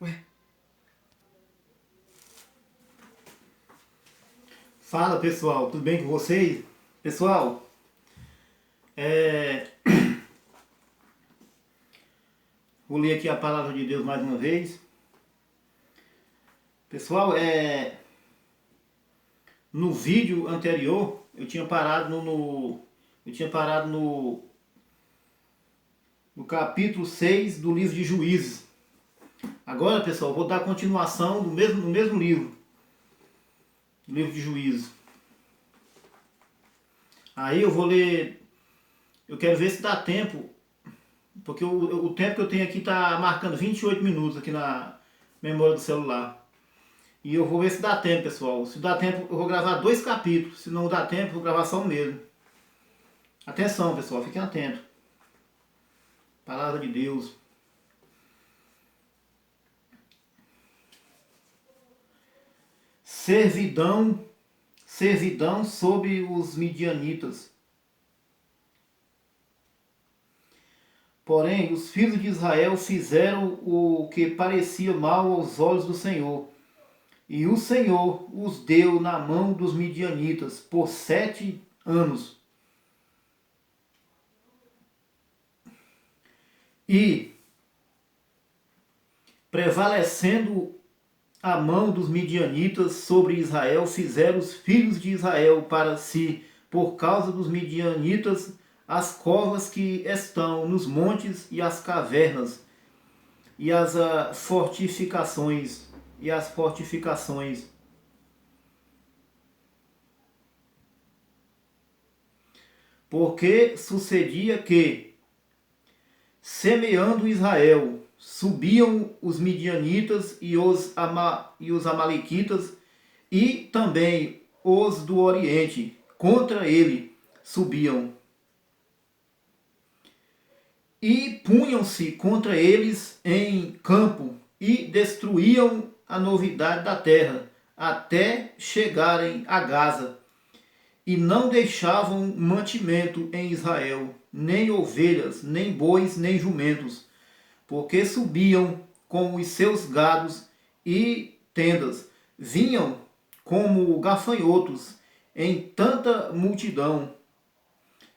Ué. Fala pessoal, tudo bem com vocês? Pessoal, vou ler aqui a palavra de Deus mais uma vez. Pessoal, no vídeo anterior eu tinha parado no capítulo 6 do livro de Juízes. Agora, pessoal, vou dar continuação no mesmo livro, do livro de Juízes. Aí eu vou ler, eu quero ver se dá tempo, porque o tempo que eu tenho aqui está marcando 28 minutos aqui na memória do celular. E eu vou ver se dá tempo, pessoal. Se dá tempo, eu vou gravar 2 capítulos. Se não dá tempo, eu vou gravar só um mesmo. Atenção, pessoal, fiquem atentos. Palavra de Deus. Servidão sobre os midianitas. Porém, os filhos de Israel fizeram o que parecia mal aos olhos do Senhor. E o Senhor os deu na mão dos midianitas por 7 anos. E, prevalecendo a mão dos midianitas sobre Israel, fizeram os filhos de Israel para si, por causa dos midianitas, as covas que estão nos montes e as cavernas, e as fortificações. Porque sucedia que, semeando Israel, subiam os midianitas e os amalequitas, e também os do Oriente, contra ele subiam. E punham-se contra eles em campo, e destruíam a novidade da terra, até chegarem a Gaza. E não deixavam mantimento em Israel, nem ovelhas, nem bois, nem jumentos, porque subiam com os seus gados e tendas, vinham como gafanhotos em tanta multidão,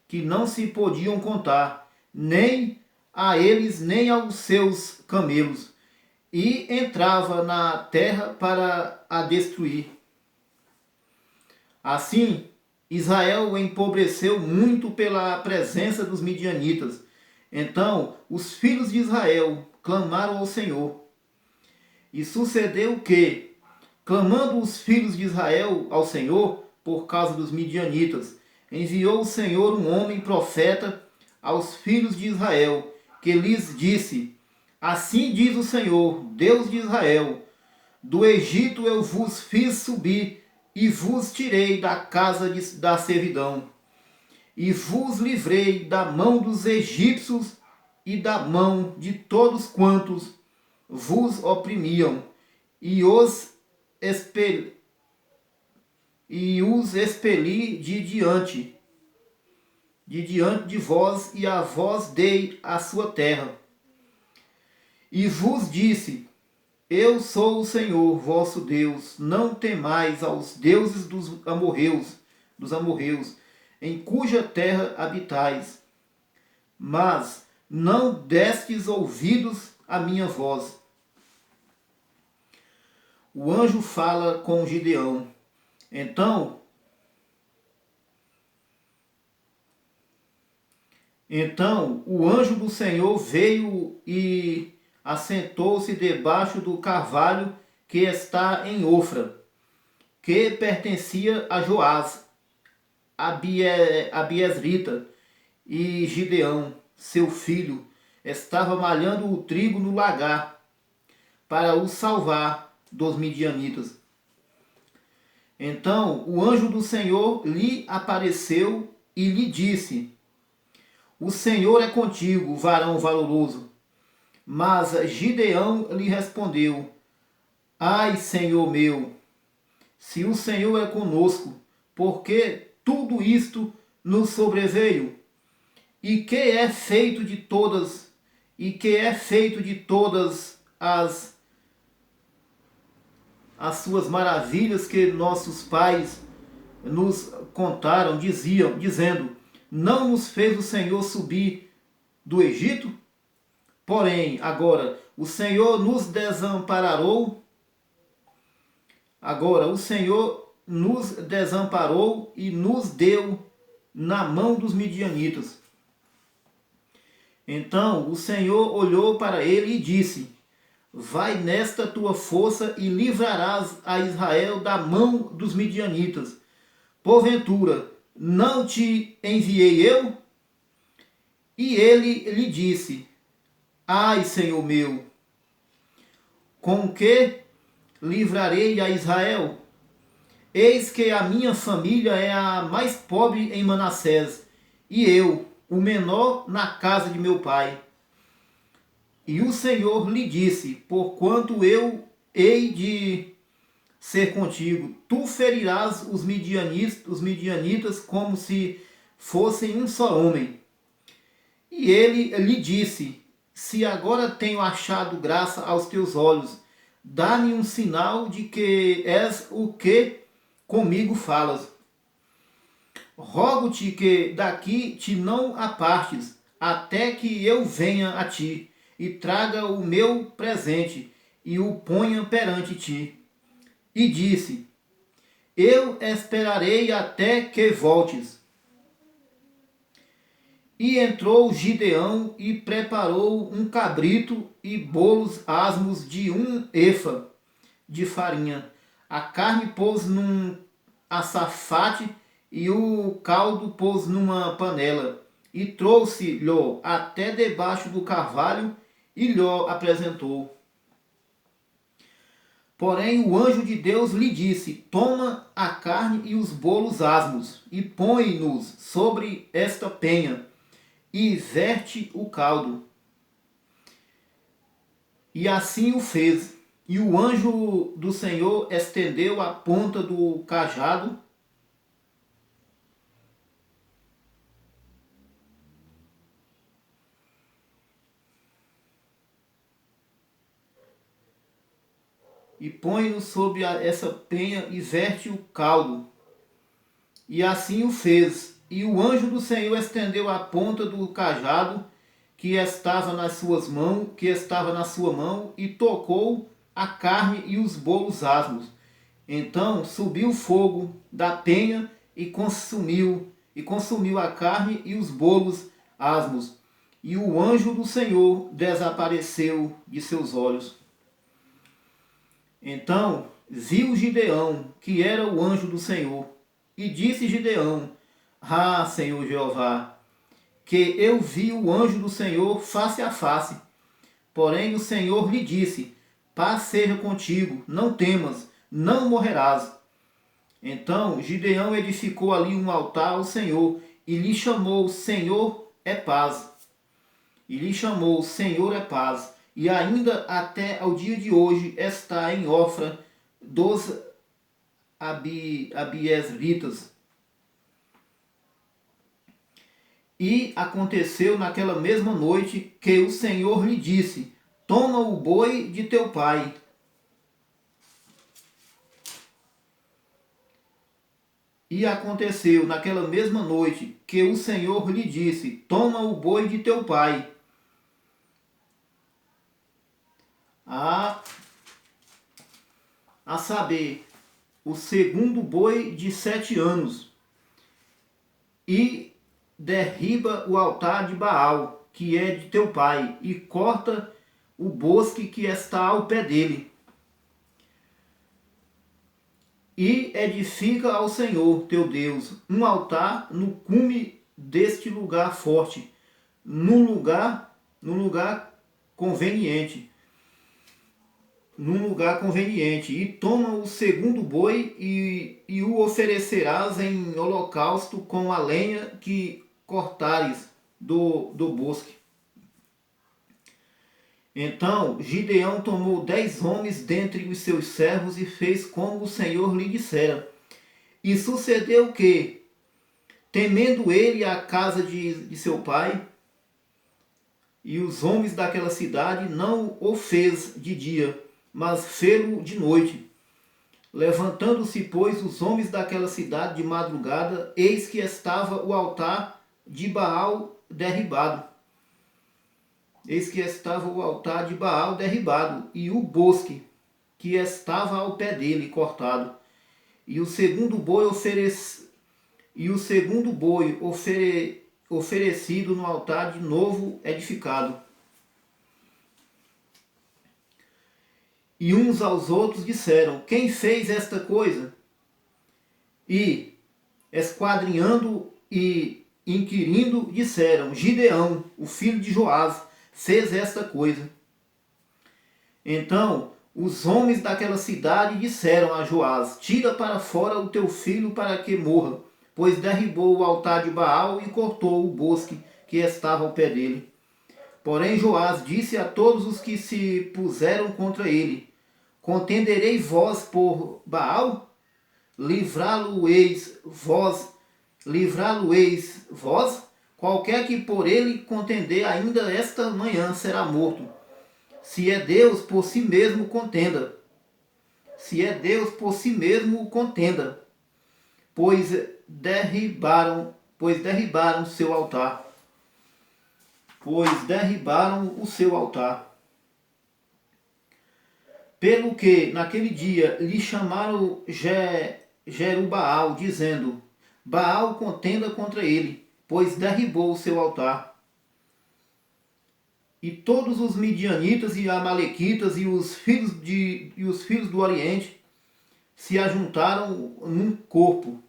que não se podiam contar, nem a eles, nem aos seus camelos, e entrava na terra para a destruir. Assim, Israel empobreceu muito pela presença dos midianitas. Então os filhos de Israel clamaram ao Senhor. E sucedeu que, clamando os filhos de Israel ao Senhor por causa dos midianitas, enviou o Senhor um homem profeta aos filhos de Israel, que lhes disse: Assim diz o Senhor, Deus de Israel: Do Egito eu vos fiz subir e vos tirei da casa da servidão, e vos livrei da mão dos egípcios e da mão de todos quantos vos oprimiam, e os expeli de diante de vós, e a vós dei a sua terra. E vos disse: Eu sou o Senhor vosso Deus, não temais aos deuses dos amorreus, em cuja terra habitais. Mas não destes ouvidos à minha voz. O anjo fala com Gideão. Então o anjo do Senhor veio e assentou-se debaixo do carvalho que está em Ofra, que pertencia a Joás, Abiesrita, e Gideão, seu filho, estava malhando o trigo no lagar, para o salvar dos midianitas. Então o anjo do Senhor lhe apareceu e lhe disse: O Senhor é contigo, varão valoroso. Mas Gideão lhe respondeu: Ai, Senhor meu, se o Senhor é conosco, por que tudo isto nos sobreveio? E que é feito de todas as as suas maravilhas que nossos pais nos contaram, dizendo: não nos fez o Senhor subir do Egito? Porém, agora o Senhor nos desamparou. Agora o Senhor nos desamparou e nos deu na mão dos midianitas. Então o Senhor olhou para ele e disse: vai nesta tua força e livrarás a Israel da mão dos midianitas. Porventura, não te enviei eu? E ele lhe disse: ai, Senhor meu, com que livrarei a Israel? Eis que a minha família é a mais pobre em Manassés, e eu, o menor na casa de meu pai. E o Senhor lhe disse: porquanto eu hei de ser contigo, tu ferirás os midianitas como se fossem um só homem. E ele lhe disse: se agora tenho achado graça aos teus olhos, dá-me um sinal de que és o que comigo falas. Rogo-te que daqui te não apartes, até que eu venha a ti, e traga o meu presente, e o ponha perante ti. E disse: eu esperarei até que voltes. E entrou Gideão e preparou um cabrito e bolos asmos de 1 efa de farinha. A carne pôs num açafate e o caldo pôs numa panela. E trouxe-lhe até debaixo do carvalho e lhe apresentou. Porém o anjo de Deus lhe disse: toma a carne e os bolos asmos, e põe-nos sobre esta penha, e verte o caldo. E assim o fez. E o anjo do Senhor estendeu a ponta do cajado e põe-no sobre essa penha e verte o caldo. E assim o fez. E o anjo do Senhor estendeu a ponta do cajado que estava nas suas mãos, que estava na sua mão, e tocou a carne e os bolos asmos. Então subiu o fogo da penha e consumiu a carne e os bolos asmos. E o anjo do Senhor desapareceu de seus olhos. Então viu Gideão, que era o anjo do Senhor, e disse Gideão: ah, Senhor Jeová, que eu vi o anjo do Senhor face a face. Porém o Senhor lhe disse: paz seja contigo, não temas, não morrerás. Então Gideão edificou ali um altar ao Senhor, e lhe chamou Senhor é paz. E lhe chamou Senhor é paz. E ainda até ao dia de hoje está em Ofra dos abiesritas. E aconteceu naquela mesma noite que o Senhor lhe disse: toma o boi de teu pai. E aconteceu naquela mesma noite que o Senhor lhe disse: toma o boi de teu pai. A saber, o segundo boi de 7 anos. E derriba o altar de Baal, que é de teu pai, e corta o bosque que está ao pé dele. E edifica ao Senhor teu Deus um altar no cume deste lugar forte, num lugar conveniente. E toma o segundo boi e o oferecerás em holocausto com a lenha que cortares do bosque. Então Gideão tomou 10 homens dentre os seus servos e fez como o Senhor lhe dissera. E sucedeu que, temendo ele a casa de seu pai, e os homens daquela cidade, não o fez de dia, mas fê-lo de noite. Levantando-se, pois, os homens daquela cidade de madrugada, eis que estava o altar de Baal derribado. Eis que estava o altar de Baal derribado, e o bosque que estava ao pé dele cortado. E o segundo boi oferecido no altar de novo edificado. E uns aos outros disseram: quem fez esta coisa? E, esquadrinhando e inquirindo, disseram: Gideão, o filho de Joás, fez esta coisa. Então os homens daquela cidade disseram a Joás: tira para fora o teu filho para que morra, pois derribou o altar de Baal e cortou o bosque que estava ao pé dele. Porém Joás disse a todos os que se puseram contra ele: contenderei vós por Baal? Livrá-lo-eis vós? Qualquer que por ele contender ainda esta manhã será morto. Se é Deus, por si mesmo contenda. Se é Deus, por si mesmo contenda. Pois derribaram seu altar. Pelo que naquele dia lhe chamaram Jerubaal, dizendo: Baal contenda contra ele, pois derribou o seu altar. E todos os midianitas e amalequitas e os filhos do Oriente se ajuntaram num corpo,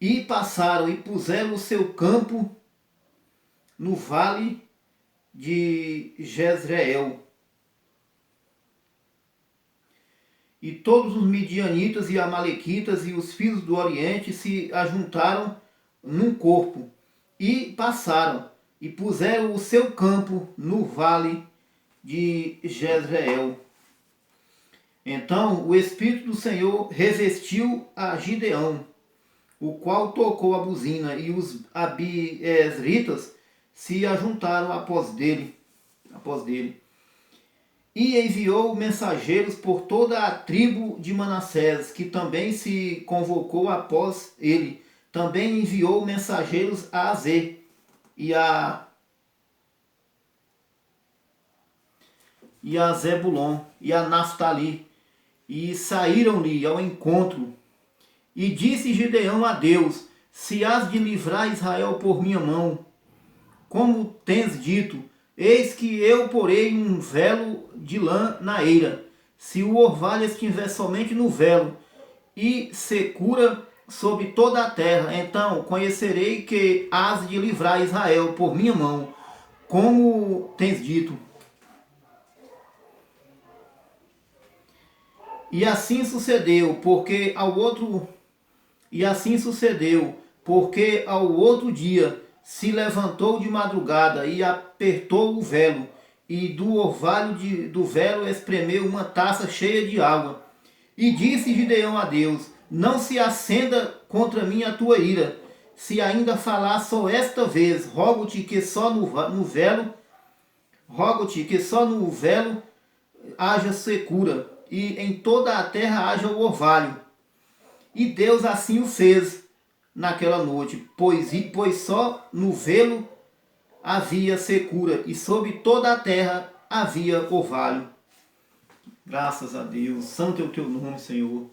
e passaram e puseram o seu campo no vale de Jezreel. E todos os midianitas e amalequitas e os filhos do Oriente se ajuntaram num corpo, e passaram e puseram o seu campo no vale de Jezreel. Então o Espírito do Senhor revestiu a Gideão, o qual tocou a buzina, e os abiesritas se ajuntaram após dele. E enviou mensageiros por toda a tribo de Manassés, que também se convocou após ele. Também enviou mensageiros a Azer e a Zebulon e a Naftali, e saíram-lhe ao encontro. E disse Gideão a Deus: se has de livrar Israel por minha mão, como tens dito, eis que eu porei um velo de lã na eira. Se o orvalho estiver somente no velo, e secura sobre toda a terra, então conhecerei que has de livrar Israel por minha mão, como tens dito. E assim sucedeu, porque ao outro dia se levantou de madrugada e apertou o velo, e do orvalho do velo espremeu uma taça cheia de água. E disse Gideão a Deus: não se acenda contra mim a tua ira, se ainda falar só esta vez, rogo-te que só no velo haja secura, e em toda a terra haja o orvalho. E Deus assim o fez naquela noite, pois só no velo havia secura, e sobre toda a terra havia orvalho. Graças a Deus. Santo é o teu nome, Senhor.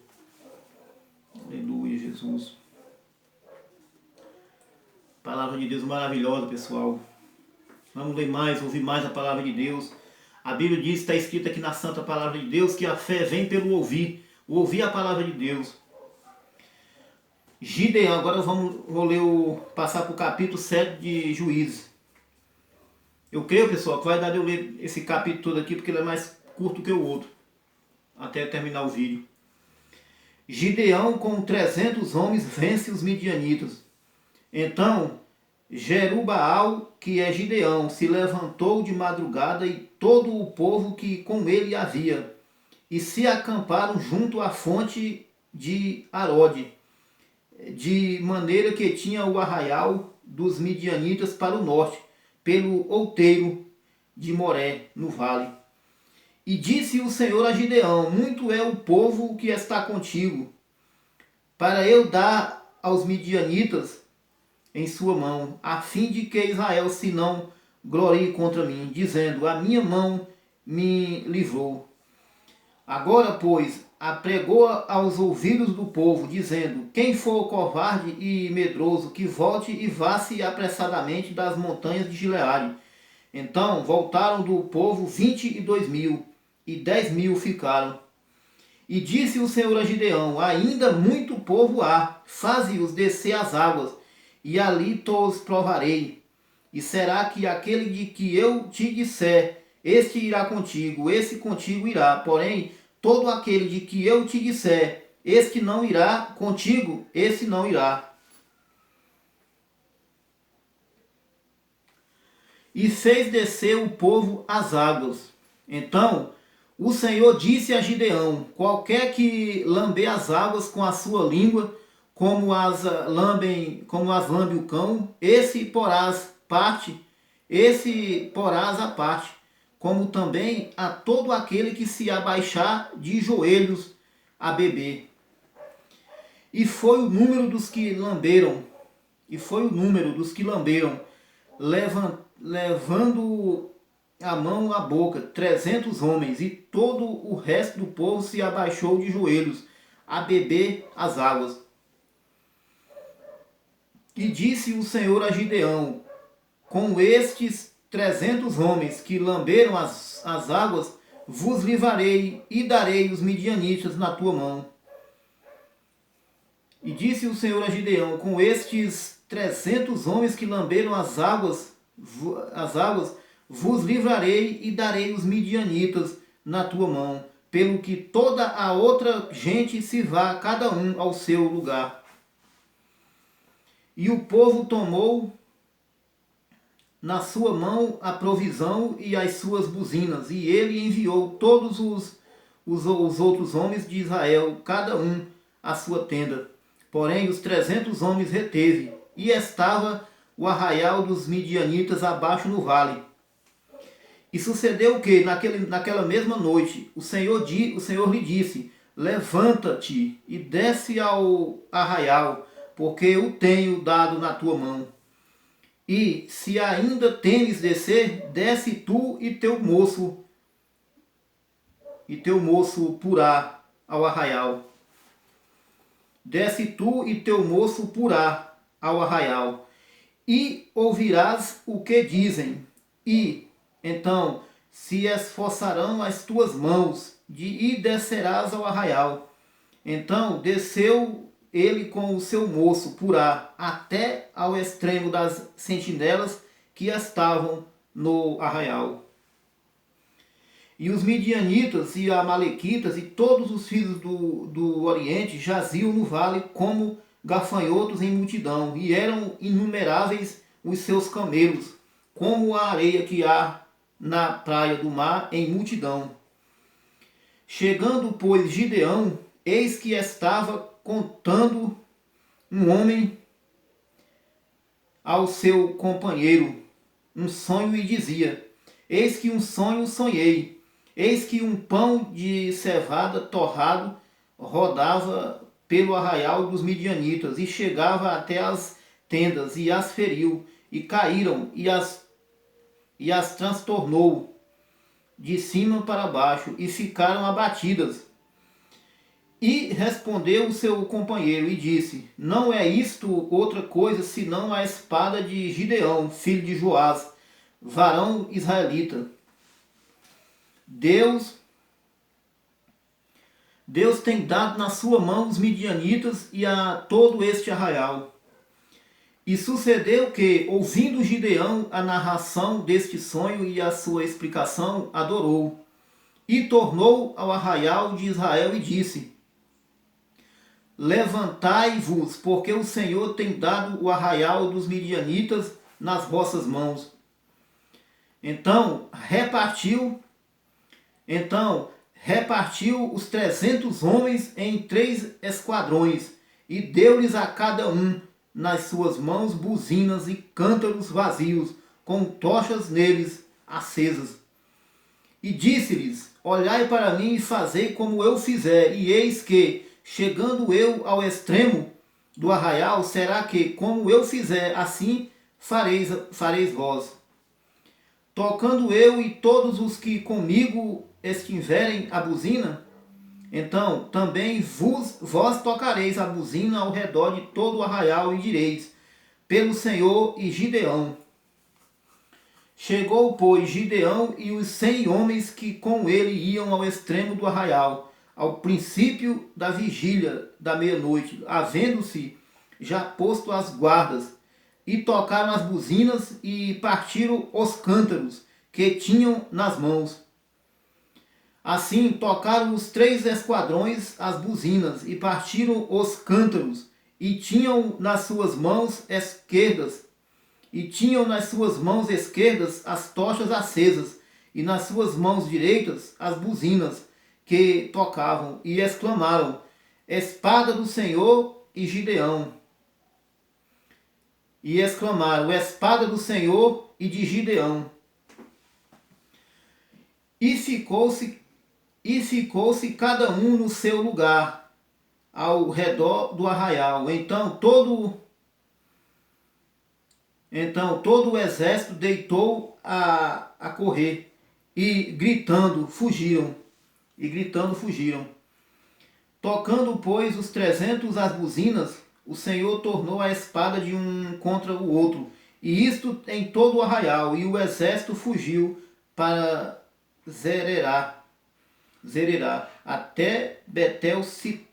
Aleluia, Jesus. Palavra de Deus maravilhosa, pessoal. Vamos ler mais, ouvir mais a palavra de Deus. A Bíblia diz, está escrito aqui na Santa Palavra de Deus, que a fé vem pelo ouvir. Ouvir a palavra de Deus. Gideão, agora vou ler passar para o capítulo 7 de Juízes. Eu creio, pessoal, que vai dar de eu ler esse capítulo todo aqui, porque ele é mais curto que o outro, até terminar o vídeo. Gideão com 300 homens vence os midianitas. Então Jerubaal, que é Gideão, se levantou de madrugada, e todo o povo que com ele havia, e se acamparam junto à fonte de Arode, de maneira que tinha o arraial dos midianitas para o norte, pelo outeiro de Moré, no vale. E disse o Senhor a Gideão: muito é o povo que está contigo, para eu dar aos midianitas em sua mão, a fim de que Israel se não glorie contra mim, dizendo: a minha mão me livrou. Agora, pois, apregou aos ouvidos do povo, dizendo: quem for covarde e medroso, que volte e vá-se apressadamente das montanhas de Gileade. Então voltaram do povo 22.000, e 10.000 ficaram. E disse o Senhor a Gideão: ainda muito povo há, faze-os descer as águas, e ali os provarei. E será que aquele de que eu te disser, este irá contigo, esse contigo irá. Porém, todo aquele de que eu te disser, este não irá contigo, esse não irá. E fez descer o povo as águas. Então o Senhor disse a Gideão: qualquer que lamber as águas com a sua língua, como as lambe o cão, esse porás a parte, como também a todo aquele que se abaixar de joelhos a beber. E foi o número dos que lamberam, levando a mão à boca, 300 homens, e todo o resto do povo se abaixou de joelhos a beber as águas. E disse o Senhor a Gideão: com estes 300 homens que lamberam as águas, vos livrarei e darei os midianitas na tua mão. E disse o Senhor a Gideão: com estes 300 homens que lamberam as águas, vos livrarei e darei os midianitas na tua mão, pelo que toda a outra gente se vá, cada um ao seu lugar. E o povo tomou na sua mão a provisão e as suas buzinas, e ele enviou todos os outros homens de Israel, cada um à sua tenda. Porém os 300 homens reteve, e estava o arraial dos midianitas abaixo no vale. E sucedeu que, naquela mesma noite, o Senhor lhe disse: levanta-te e desce ao arraial, porque eu tenho dado na tua mão. E se ainda temes descer, desce tu e teu moço Purá ao arraial. Desce tu e teu moço Purá ao arraial, e ouvirás o que dizem, e então se esforçarão as tuas mãos, e descerás ao arraial. Então desceu ele com o seu moço Purá até ao extremo das sentinelas que estavam no arraial. E os midianitas e amalequitas e todos os filhos do Oriente jaziam no vale como gafanhotos em multidão, e eram inumeráveis os seus camelos, como a areia que há na praia do mar em multidão. Chegando, pois, Gideão, eis que estava contando um homem ao seu companheiro um sonho, e dizia: eis que um sonho sonhei. Eis que um pão de cevada torrado rodava pelo arraial dos midianitas, e chegava até as tendas, e as feriu, e caíram, e as transtornou de cima para baixo, e ficaram abatidas. E respondeu o seu companheiro e disse: não é isto outra coisa senão a espada de Gideão, filho de Joás, varão israelita. Deus tem dado na sua mão os midianitas e a todo este arraial. E sucedeu que, ouvindo Gideão a narração deste sonho e a sua explicação, adorou. E tornou ao arraial de Israel e disse: levantai-vos, porque o Senhor tem dado o arraial dos midianitas nas vossas mãos. Então repartiu os 300 homens em 3 esquadrões, e deu-lhes a cada um nas suas mãos buzinas e cântaros vazios, com tochas neles acesas. E disse-lhes: olhai para mim e fazei como eu fizer. E eis que, chegando eu ao extremo do arraial, será que, como eu fizer, assim fareis vós. Tocando eu e todos os que comigo estiverem a buzina, então também vós tocareis a buzina ao redor de todo o arraial e direis, pelo Senhor e Gideão. Chegou, pois, Gideão e os 100 homens que com ele iam ao extremo do arraial, ao princípio da vigília da meia-noite, havendo-se já posto as guardas, e tocaram as buzinas e partiram os cântaros que tinham nas mãos. Assim tocaram os 3 esquadrões as buzinas e partiram os cântaros, e tinham nas suas mãos esquerdas as tochas acesas, e nas suas mãos direitas as buzinas que tocavam, e exclamaram: Espada do Senhor e Gideão. E exclamaram: Espada do Senhor e de Gideão. E ficou-se cada um no seu lugar, ao redor do arraial. Então todo o exército deitou a correr, e gritando fugiram. Tocando, pois, os 300 as buzinas, o Senhor tornou a espada de um contra o outro, e isto em todo o arraial, e o exército fugiu para Zererá, até Betel-Sita,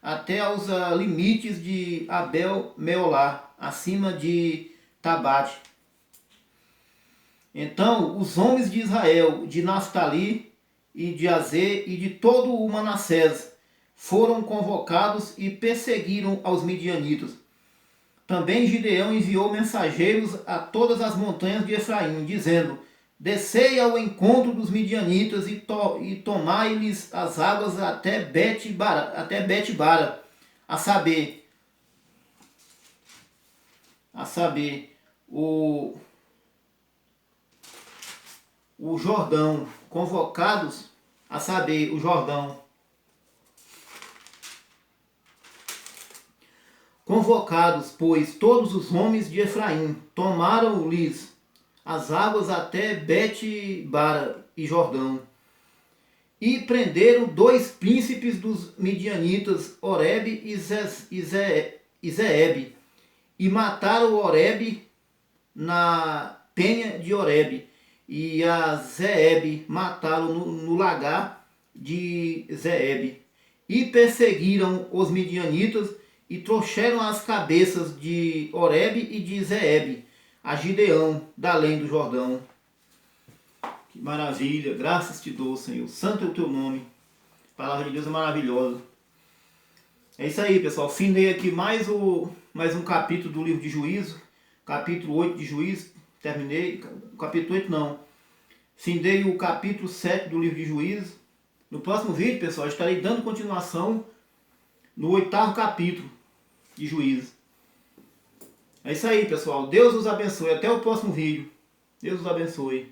até aos limites de Abel-Meolá, acima de Tabate. Então os homens de Israel, de Naftali e de Azer e de todo o Manassés foram convocados e perseguiram aos midianitas. Também Gideão enviou mensageiros a todas as montanhas de Efraim, dizendo: Descei ao encontro dos midianitas e tomai-lhes as águas até Bet-bara, a saber, o Jordão, convocados, a saber, o Jordão. Convocados, pois, todos os homens de Efraim, tomaram-lhes as águas até Bet-bara e Jordão. E prenderam 2 príncipes dos midianitas, Oreb e Zeeb, e mataram Oreb na penha de Oreb, e a Zeeb mataram no lagar de Zeeb. E perseguiram os midianitas e trouxeram as cabeças de Oreb e de Zeeb a Gideão, da além do Jordão. Que maravilha, graças te dou, Senhor. Santo é o teu nome. A palavra de Deus é maravilhosa. É isso aí, pessoal. Findei aqui mais um capítulo do livro de Juízo. Capítulo 8 de Juízo. Terminei. Capítulo 8 não. Findei o capítulo 7 do livro de Juízo. No próximo vídeo, pessoal, eu estarei dando continuação no 8º capítulo de Juízo. É isso aí, pessoal. Deus os abençoe. Até o próximo vídeo. Deus os abençoe.